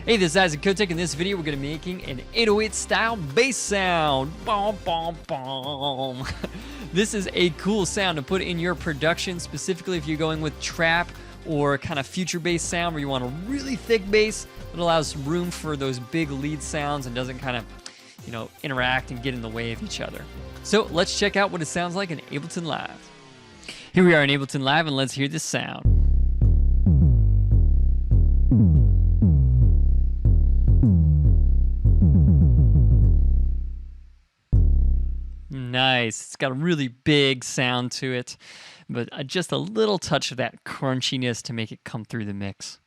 Hey, this is Isaac Kotek. In this video, we're going to be making an 808 style bass sound. Boom, boom, boom. This is a cool sound to put in your production, specifically if you're going with trap or kind of future bass sound where you want a really thick bass that allows room for those big lead sounds and doesn't kind of, interact and get in the way of each other. So let's check out what it sounds like in Ableton Live. Here we are in Ableton Live, and let's hear this sound. Nice. It's got a really big sound to it, but just a little touch of that crunchiness to make it come through the mix.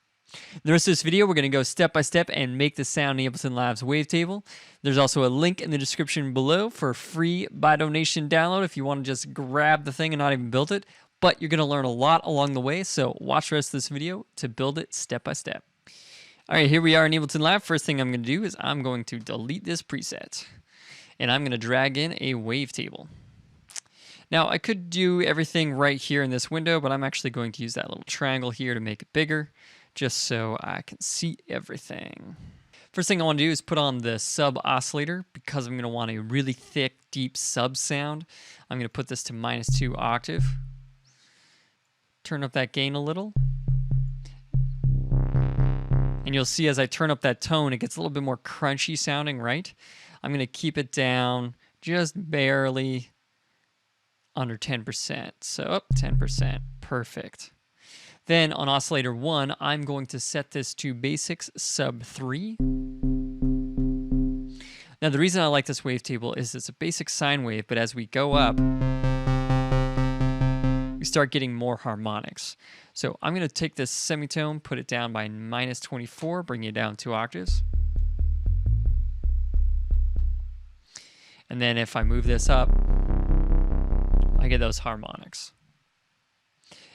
The rest of this video, we're going to go step by step and make the sound in Ableton Live's Wavetable. There's also a link in the description below for a free by donation download if you want to just grab the thing and not even build it. But you're going to learn a lot along the way, so watch the rest of this video to build it step by step. All right, here we are in Ableton Live. First thing I'm going to do is I'm going to delete this preset, and I'm going to drag in a wavetable. Now, I could do everything right here in this window, but I'm actually going to use that little triangle here to make it bigger, just so I can see everything. First thing I want to do is put on the sub oscillator because I'm going to want a really thick, deep sub sound. I'm going to put this to -2 octave. Turn up that gain a little. And you'll see as I turn up that tone, it gets a little bit more crunchy sounding, right? I'm going to keep it down just barely under 10%. So up 10%. Perfect. Then on oscillator 1, I'm going to set this to basics sub 3. Now the reason I like this wavetable is it's a basic sine wave, but as we go up, we start getting more harmonics. So I'm going to take this semitone, put it down by -24, bring it down 2 octaves. And then if I move this up, I get those harmonics.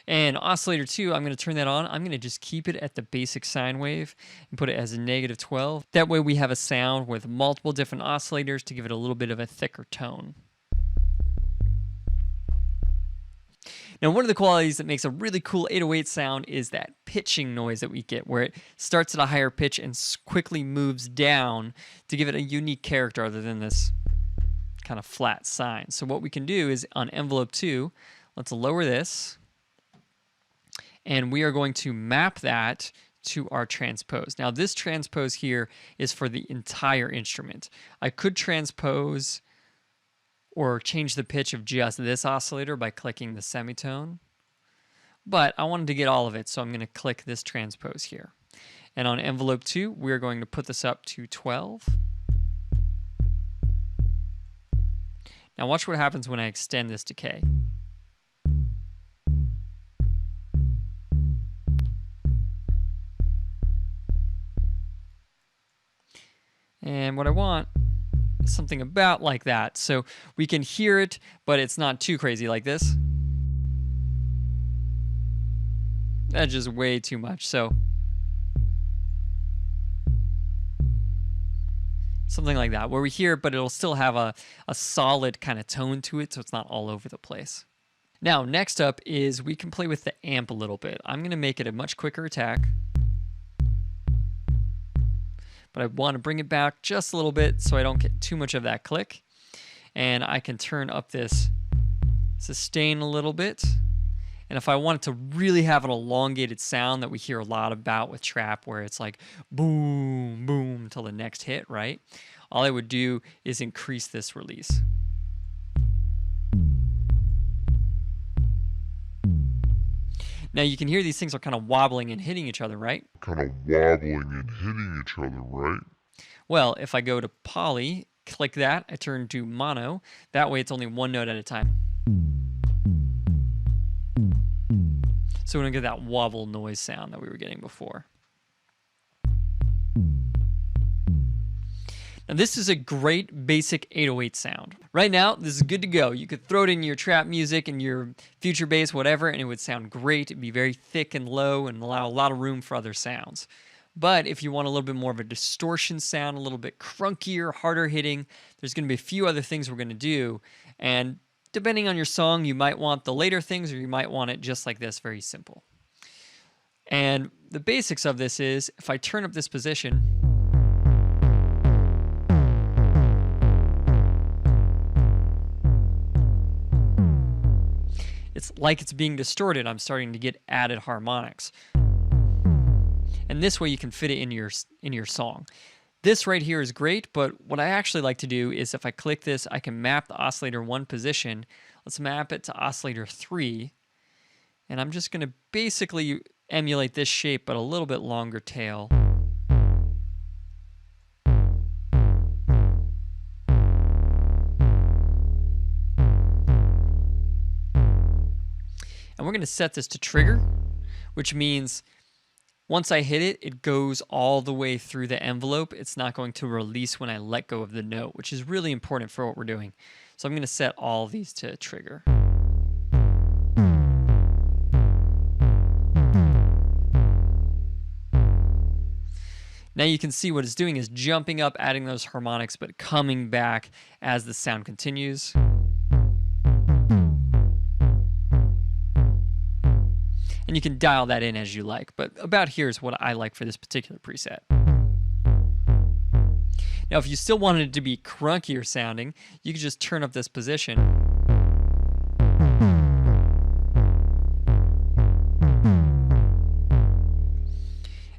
And oscillator 2, I'm going to turn that on. I'm going to just keep it at the basic sine wave and put it as a -12. That way we have a sound with multiple different oscillators to give it a little bit of a thicker tone. Now, one of the qualities that makes a really cool 808 sound is that pitching noise that we get, where it starts at a higher pitch and quickly moves down to give it a unique character other than this kind of flat sine. So what we can do is on envelope 2, let's lower this, and we are going to map that to our transpose. Now this transpose here is for the entire instrument. I could transpose or change the pitch of just this oscillator by clicking the semitone, but I wanted to get all of it, so I'm going to click this transpose here. And on envelope 2, we're going to put this up to 12. Now watch what happens when I extend this decay. And what I want is something about like that. So we can hear it, but it's not too crazy like this. That's just way too much. So something like that, where we hear it, but it'll still have a solid kind of tone to it, so it's not all over the place. Now, next up is we can play with the amp a little bit. I'm going to make it a much quicker attack, but I want to bring it back just a little bit so I don't get too much of that click. And I can turn up this sustain a little bit. And if I want it to really have an elongated sound that we hear a lot about with trap, where it's like boom, boom until the next hit, right? All I would do is increase this release. Now you can hear these things are kind of wobbling and hitting each other, right? Well, if I go to poly, click that, I turn to mono. That way it's only one note at a time. So we don't get that wobble noise sound that we were getting before. Now this is a great basic 808 sound. Right now, this is good to go. You could throw it in your trap music and your future bass, whatever, and it would sound great. It'd be very thick and low and allow a lot of room for other sounds. But if you want a little bit more of a distortion sound, a little bit crunkier, harder hitting, there's going to be a few other things we're going to do. And depending on your song, you might want the later things or you might want it just like this, very simple. And the basics of this is if I turn up this position, it's like it's being distorted. I'm starting to get added harmonics. And this way you can fit it in your song. This right here is great, but what I actually like to do is if I click this, I can map the oscillator 1 position. Let's map it to oscillator 3. And I'm just going to basically emulate this shape, but a little bit longer tail. And we're going to set this to trigger, which means once I hit it, it goes all the way through the envelope. It's not going to release when I let go of the note, which is really important for what we're doing. So I'm going to set all of these to trigger. Now you can see what it's doing is jumping up, adding those harmonics, but coming back as the sound continues. And you can dial that in as you like, but about here is what I like for this particular preset. Now, if you still wanted it to be crunkier sounding, you could just turn up this position.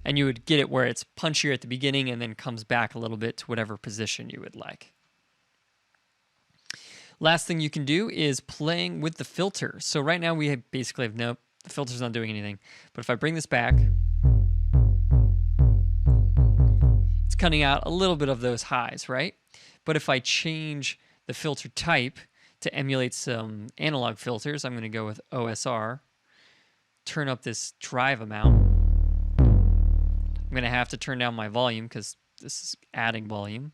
And you would get it where it's punchier at the beginning and then comes back a little bit to whatever position you would like. Last thing you can do is playing with the filter. So right now we basically have no, the filter's not doing anything. But if I bring this back, it's cutting out a little bit of those highs, right? But if I change the filter type to emulate some analog filters, I'm going to go with OSR, turn up this drive amount. I'm going to have to turn down my volume because this is adding volume.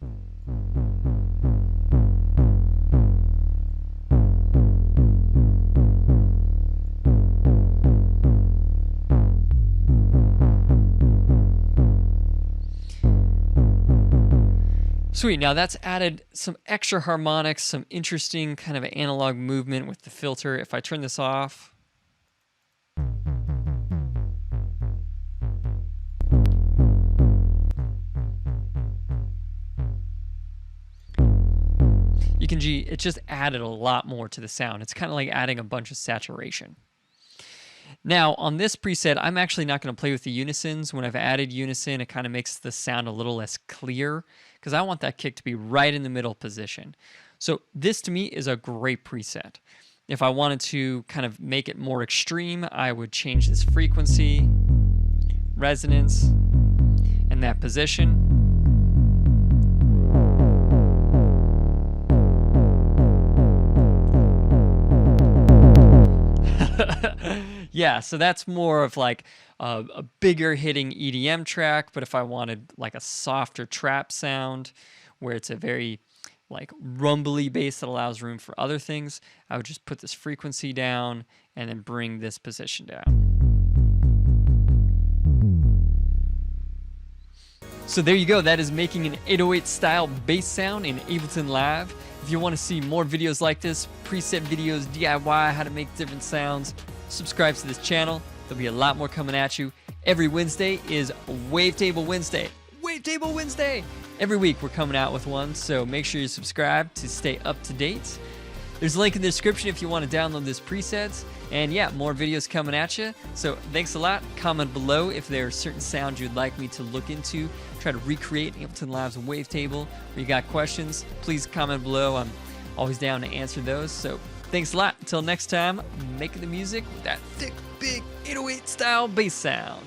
Sweet, now that's added some extra harmonics, some interesting kind of analog movement with the filter. If I turn this off, you can see it just added a lot more to the sound. It's kind of like adding a bunch of saturation. Now, on this preset, I'm actually not going to play with the unisons. When I've added unison, it kind of makes the sound a little less clear because I want that kick to be right in the middle position. So this, to me, is a great preset. If I wanted to kind of make it more extreme, I would change this frequency, resonance, and that position. Yeah, so that's more of like a bigger hitting EDM track, but if I wanted like a softer trap sound where it's a very like rumbly bass that allows room for other things, I would just put this frequency down and then bring this position down. So there you go, that is making an 808 style bass sound in Ableton Live. If you want to see more videos like this, preset videos, DIY, how to make different sounds, subscribe to this channel. There'll be a lot more coming at you. Every Wednesday is Wavetable Wednesday. Wavetable Wednesday! Every week we're coming out with one, so make sure you subscribe to stay up to date. There's a link in the description if you want to download this presets. And yeah, more videos coming at you. So thanks a lot. Comment below if there are certain sounds you'd like me to look into, try to recreate Ableton Live's Wavetable. Or you got questions, please comment below. I'm always down to answer those. So thanks a lot. Until next time, making the music with that thick, big 808 style bass sound.